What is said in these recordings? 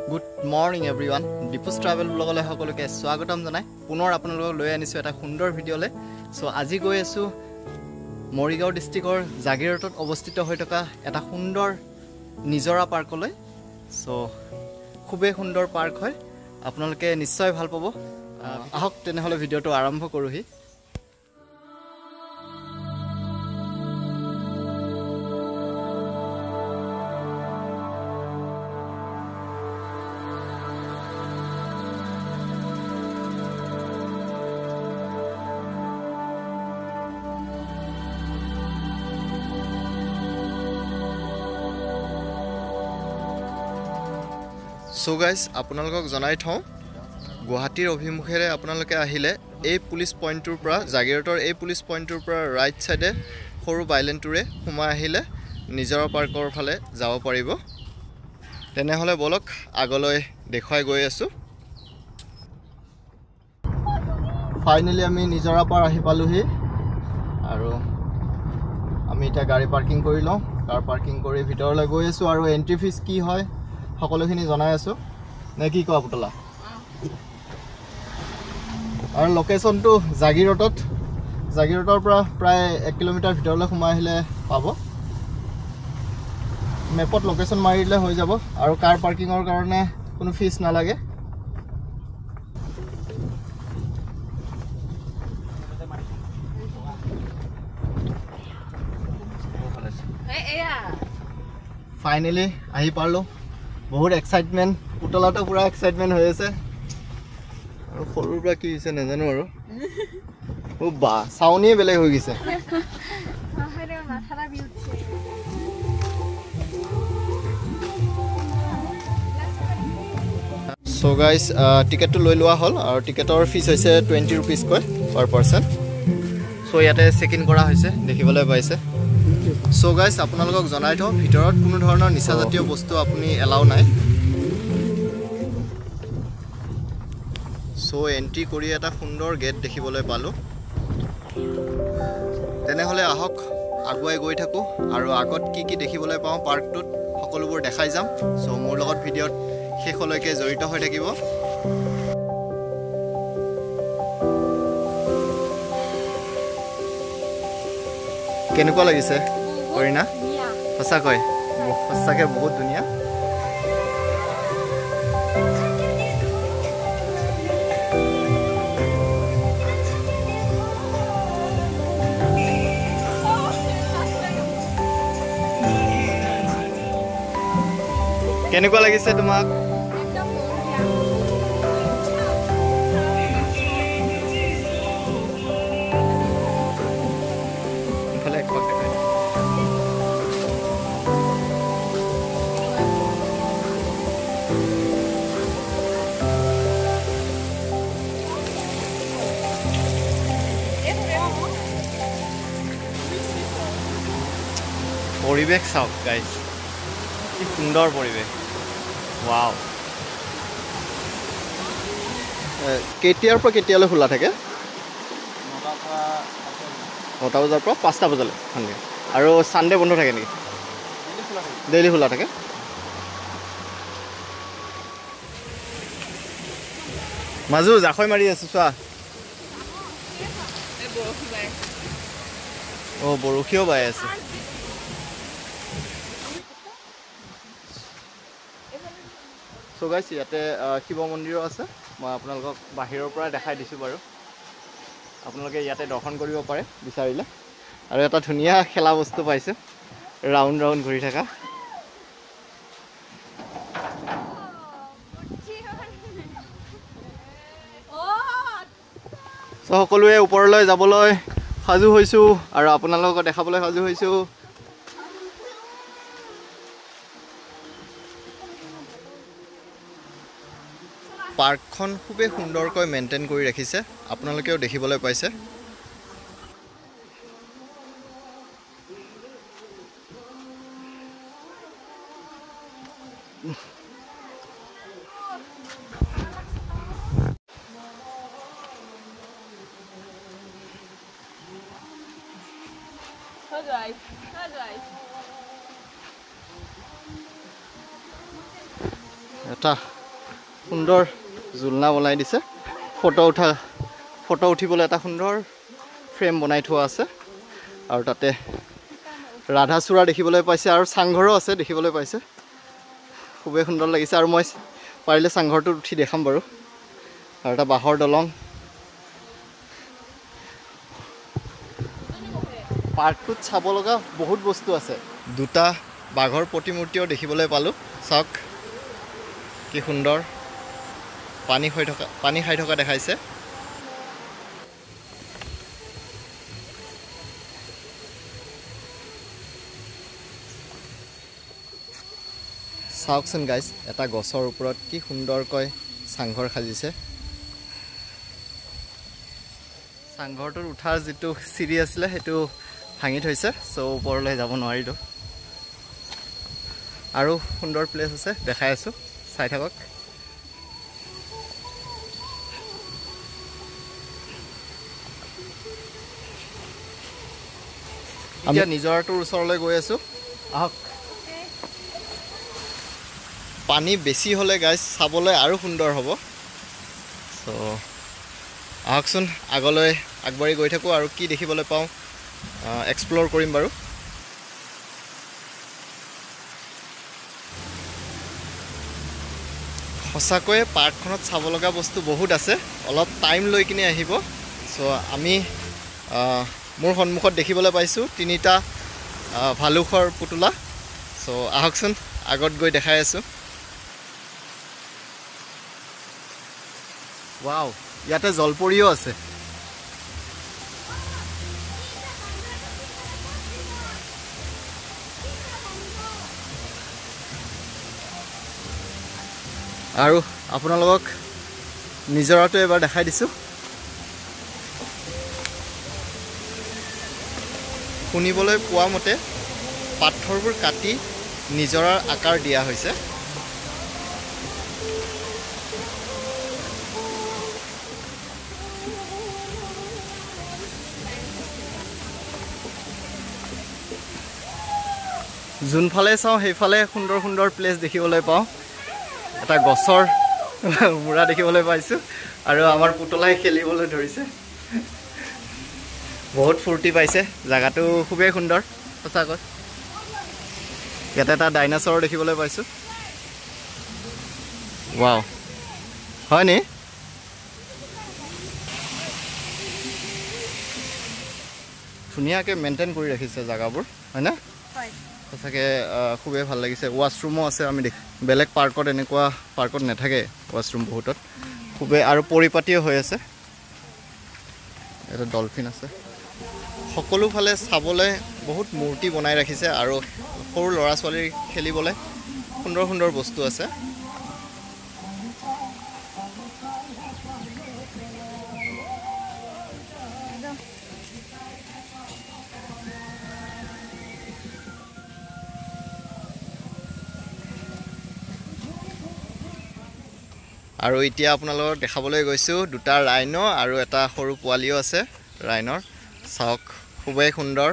Good morning everyone. Dipus Travel blogale সকলোকে স্বাগতম জনাই পুনৰ আপোনালোকক লৈ আনিছো এটা সুন্দৰ ভিডিঅলে সো আজি গৈ আছো মৰিগাঁও ডিস্ট্ৰিক্টৰ জাগিৰোডত অৱস্থিত হৈ থকা এটা সুন্দৰ নিজৰা পাৰ্কলৈ সো খুবেই সুন্দৰ পাৰ্ক হয় আপোনালোকে নিশ্চয় ভাল পাব আহক তেনেহলে ভিডিঅটো আৰম্ভ কৰোহি So guys, আপোনালোকক জনাই থওঁ গুৱাহাটীৰ অভিমুখেৰে আপোনালোকে আহিলে এই পুলিশ পইণ্টৰ পৰা জাগিৰোডৰ এই পুলিশ পইণ্টৰ পৰা ৰাইট সাইডে সৰু বাইলেনটোৰে সোমাই আহিলে নিজৰা পাৰ্কৰ ফালে যাব পাৰিব তেনেহলে বলক আগলৈ দেখুৱাই গৈ আছো ফাইনালি আমি নিজৰা পাৰ আহি পালোহি আৰু আমি এটা গাড়ী পাৰ্কিং কৰি লওঁ কাৰ পাৰ্কিং কৰি ভিতৰলৈ গৈ আছো আৰু এন্ট্ৰি ফিজ কি হয় সকলোখিনি জনাই আছো নে কি কোৱা পুতলা আৰু লোকেশনটো জাগিৰোডৰ পৰা প্ৰায় 1 কিলোমিটাৰ ভিতৰলৈ সোমাই আহিলে পাব মেপত লোকেশন মাৰিলে হৈ যাব আৰু কাৰ পাৰ্কিংৰ কাৰণে কোনো ফিজ নালাগে ফাইনালি আহি পাৰলো বহুত এক্সাইটমেন্ট পুতলাটো পুৰা এক্সাইটমেন্ট হৈ আছে আৰু সৰুৰ পৰা কি হৈছে নাজানো আৰু ও বা সাউনিয়ে বেলেগ হৈ গৈছে আহাৰে মাথাটা বিউছে সো গাইস টিকেটটো লৈ লোৱা হল আৰু টিকেটৰ ফিস হৈছে 20 रुपीस কয় পাৰ পাৰসন সো ইয়াতে চেক ইন কৰা হৈছে দেখিবলৈ পাইছে সো গাইস আপোনালোকক জনাই থওঁ ভিতৰত কোনো ধৰণৰ নিচাজাতীয় বস্তু আপুনি এলাউ নাই সো এন্ট্ৰি কৰি এটা সুন্দৰ গেট দেখিবলৈ পালো তেনেহলে আহক আগুৱাই গৈ থাকো আৰু আগত কি কি দেখিবলৈ পাওঁ পাৰ্কটোত সকলোবোৰ দেখাই যাম সো মোৰ লগত ভিডিঅ'ত শেষলৈকে জড়িত হৈ থাকিব কেনেকুৱা লাগিছে কৰিনা সঁচাকৈ সঁচাকৈ বহুত ধুনীয়া কেনেকুৱা লাগিছে তোমাক পৰিবেশ চাওক গাইস কি সুন্দৰ পৰিবেশ ওয়াও কেতিয়াৰ পৰা কেতিয়ালৈ খোলা থাকে 9টা বজাৰ পৰা 5টা বজালৈ সন্ধিয়া আৰু সানডে বন্ধ থাকে নেকি ডেইলি খোলা থাকে মাজু জাখৈ মাৰি আছে চোৱা ও বৰশীও বাই আছে সো গাইস ইয়াতে শিৱ মন্দিৰো আছে মই আপোনালোকক বাহিৰৰ পৰা দেখাই দিছো বাৰু আপোনালোকে ইয়াতে দৰ্শন কৰিব পাৰে বিচাৰিলে আৰু এটা ধুনীয়া খেলা বস্তু পাইছে ৰাউন্ড ৰাউন্ড ঘূৰি থকা সো সকলোৱে ওপৰলৈ যাবলৈ সাজু হৈছো আৰু আপোনালোকক দেখাবলৈ সাজু হৈছো পাৰ্কখন খুবেই সুন্দৰকৈ মেইনটেইন কৰি ৰাখিছে আপোনালোকেও দেখিবলৈ পাইছে এটা সুন্দৰ জুলনা বনাই দিছে ফটো উঠিবলৈ এটা সুন্দৰ ফ্ৰেম বনাই থোৱা আছে আৰু তাতে ৰাধাচূড়া দেখিবলৈ পাইছে আৰু চাংঘৰো আছে দেখিবলৈ পাইছে খুবেই সুন্দৰ লাগিছে আৰু মই পাৰিলে চাংঘৰটোত উঠি দেখাম বাৰু আৰু এটা বাঁহৰ দলং পাৰ্কটোত চাব লগা বহুত বস্তু আছে দুটা বাঘৰ প্ৰতিমূৰ্তিও দেখিবলৈ পালোঁ চাওক কি সুন্দৰ পানী খাই থকা দেখাইছে চাওকচোন গাইজ এটা গছৰ ওপৰত কি সুন্দৰকৈ চাংঘৰ সাজিছে চাংঘৰটোৰ উঠাৰ যিটো চিৰি আছিলে সেইটো ভাঙি থৈছে চ' ওপৰলৈ যাব নোৱাৰিলোঁ আৰু সুন্দৰ প্লেচ আছে দেখাই আছোঁ চাই থাকক আমি নিজৰাটোৰ ওচৰলৈ গৈ আছোঁ আহক পানী বেছি হ'লে গাইজ চাবলৈ আৰু সুন্দৰ হ'ব চ' আহকচোন আগলৈ আগবাঢ়ি গৈ থাকোঁ আৰু কি দেখিবলৈ পাওঁ এক্সপ্ল'ৰ কৰিম বাৰু সঁচাকৈয়ে পাৰ্কখনত চাব লগা বস্তু বহুত আছে অলপ টাইম লৈ কিনে আহিব চ' আমি মোৰ সন্মুখত দেখিবলৈ পাইছোঁ 3টা ভালুকৰ পুতলা চ' আহকচোন আগত গৈ দেখাই আছোঁ ৱাও ইয়াতে জলপৰীও আছে আৰু আপোনালোকক নিজৰাটো এবাৰ দেখাই দিছোঁ শুনিবলৈ পোৱা মতে পাথৰবোৰ কাটি নিজৰাৰ আকাৰ দিয়া হৈছে যোনফালে চাওঁ সেইফালে সুন্দৰ সুন্দৰ প্লেচ দেখিবলৈ পাওঁ এটা গছৰ মুৰা দেখিবলৈ পাইছোঁ আৰু আমাৰ পুতলাই খেলিবলৈ ধৰিছে বহুত ফূৰ্তি পাইছে জাগাটো খুবেই সুন্দৰ সঁচাকৈ ইয়াতে এটা ডাইনাছৰ দেখিবলৈ পাইছোঁ ৱাও হয়নি ধুনীয়াকৈ মেইনটেইন কৰি ৰাখিছে জাগাবোৰ হয়নে সঁচাকৈ খুবেই ভাল লাগিছে ৱাছৰুমো আছে আমি বেলেগ পাৰ্কত এনেকুৱা পাৰ্কত নাথাকে ৱাছৰুম বহুতত খুবেই আৰু পৰিপাটিও হৈ আছে এটা ডলফিন আছে সকলোফালে চাবলৈ বহুত মূৰ্তি বনাই ৰাখিছে আৰু সৰু ল'ৰা ছোৱালীৰ খেলিবলৈ সুন্দৰ সুন্দৰ বস্তু আছে আৰু এতিয়া আপোনালোকক দেখাবলৈ গৈছোঁ দুটা ৰাইনো আৰু এটা সৰু পোৱালিও আছে ৰাইনৰ চাওক খুবেই সুন্দৰ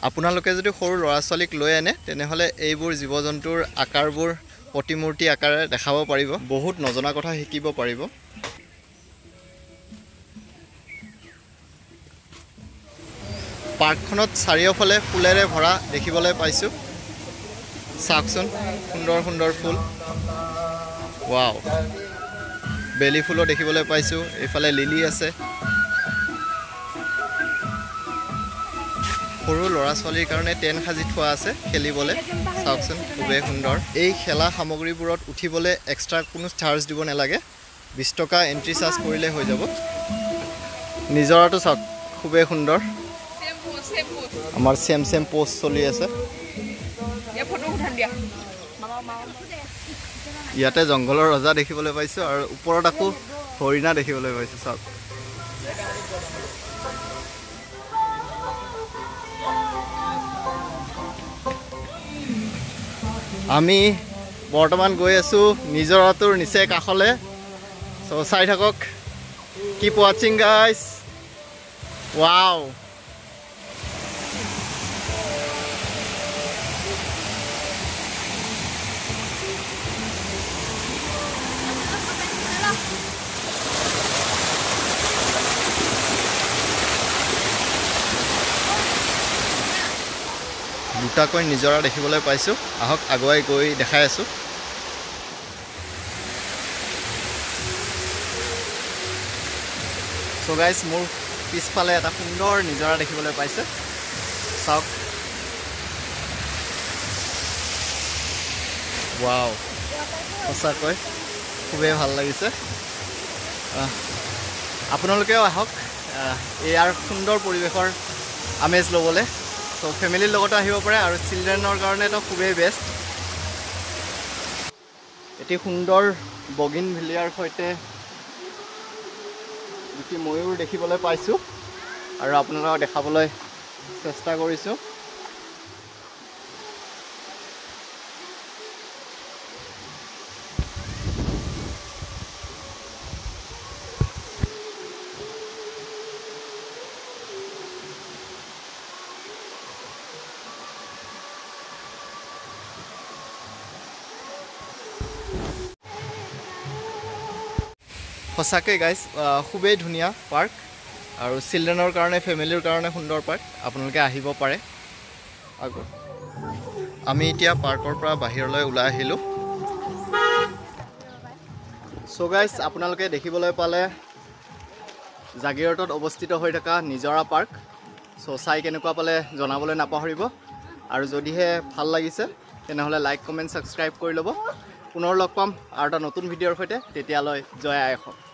আপোনালোকে যদি সৰু ল'ৰা ছোৱালীক লৈ আনে তেনেহ'লে এইবোৰ জীৱ জন্তুৰ আকাৰবোৰ প্ৰতিমূৰ্তি আকাৰে দেখাব পাৰিব বহুত নজনা কথা শিকিব পাৰিব পাৰ্কখনত চাৰিওফালে ফুলেৰে ভৰা দেখিবলৈ পাইছোঁ চাওকচোন সুন্দৰ সুন্দৰ ফুল ৱাও বেলি ফুলো দেখিবলৈ পাইছোঁ এইফালে লিলি আছে সৰু ল'ৰা ছোৱালীৰ কাৰণে টেণ্ট সাজি থোৱা আছে খেলিবলৈ চাওকচোন খুবেই সুন্দৰ এই খেলা সামগ্ৰীবোৰত উঠিবলৈ এক্সট্ৰা কোনো চাৰ্জ দিব নালাগে 20 টকা এণ্ট্ৰি চাৰ্জ কৰিলে হৈ যাব নিজৰাটো চাওক খুবেই সুন্দৰ আমাৰ চেম পোষ্ট চলি আছে ইয়াতে জংঘলৰ ৰজা দেখিবলৈ পাইছোঁ আৰু ওপৰত আকৌ হৰিণা দেখিবলৈ পাইছোঁ চাওক আমি বৰ্তমান গৈ আছোঁ নিজৰাটোৰ নিচেই কাষলৈ চ' চাই থাকক কিপ ৱাচিং গাইজ ৱাও দুটাকৈ নিজৰা দেখিবলৈ পাইছোঁ আহক আগুৱাই গৈ দেখাই আছোঁ সো গাইজ মোৰ পিছফালে এটা সুন্দৰ নিজৰা দেখিবলৈ পাইছে চাওক ৱাও সঁচাকৈ খুবেই ভাল লাগিছে আপোনালোকেও আহক ইয়াৰ সুন্দৰ পৰিৱেশৰ আমেজ ল'বলৈ তো ফেমিলিৰ লগতো আহিব পাৰে আৰু চিলড্ৰেনৰ কাৰণেতো খুবেই বেষ্ট এটি সুন্দৰ বগিনভিলিয়াৰ সৈতে দুটি ময়ূৰ দেখিবলৈ পাইছোঁ আৰু আপোনালোকক দেখাবলৈ চেষ্টা কৰিছোঁ সঁচাকৈ গাইজ খুবেই ধুনীয়া পাৰ্ক আৰু চিলড্ৰেনৰ কাৰণে ফেমিলিৰ কাৰণে সুন্দৰ পাৰ্ক আপোনালোকে আহিব পাৰে আমি এতিয়া পাৰ্কৰ পৰা বাহিৰলৈ ওলাই আহিলোঁ চ' গাইজ আপোনালোকে দেখিবলৈ পালে জাগিৰোডত অৱস্থিত হৈ থকা নিজৰা পাৰ্ক চ' চাই কেনেকুৱা পালে জনাবলৈ নাপাহৰিব আৰু যদিহে ভাল লাগিছে তেনেহ'লে লাইক কমেণ্ট ছাবস্ক্ৰাইব কৰি ল'ব পুনৰ লগ পাম আৰু এটা নতুন ভিডিঅ'ৰ সৈতে তেতিয়ালৈ জয় আই অসম